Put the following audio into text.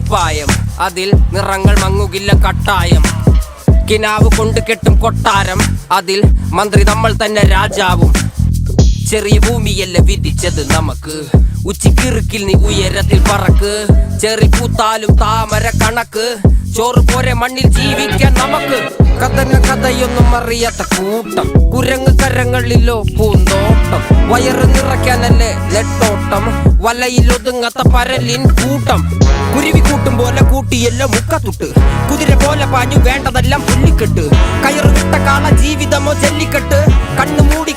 കുപ്പായം, അതിൽ നിറങ്ങൾ മങ്ങുകില്ല കട്ടായം. കിനാവ് കൊണ്ട് കെട്ടും കൊട്ടാരം, അതിൽ മന്ത്രി നമ്മൾ തന്നെ രാജാവും. ചെറിയ ഭൂമിയല്ല വിധിച്ചത് നമുക്ക്, ഉച്ചിക്കിറുക്കിൽ നീ ഉയരത്തിൽ പറക്ക്. ചെറി പൂത്താലും താമര കണക്ക്, ചോറ് പോരെ മണ്ണിൽ ജീവിക്കാൻ നമുക്ക്. കഥയൊന്നും അറിയാത്ത കൂട്ടം, കുരങ്ങ് കരങ്ങളിലോ പൂന്തോട്ടം. വയറ് നിറയ്ക്കാനല്ലേ നെട്ടോട്ടം, വലയിൽ ഒതുങ്ങാത്ത പരലിൻ കൂട്ടം. കുരുവി കൂട്ടും പോലെ കൂട്ടിയല്ലോ മുക്കത്തുട്ട്, കുതിര പോലെ പാഞ്ഞു വേണ്ടതെല്ലാം പുല്ലിക്കെട്ട്. കയറ് വിട്ട കാള ജീവിതമോ ജല്ലിക്കെട്ട്, കണ്ണു മൂടി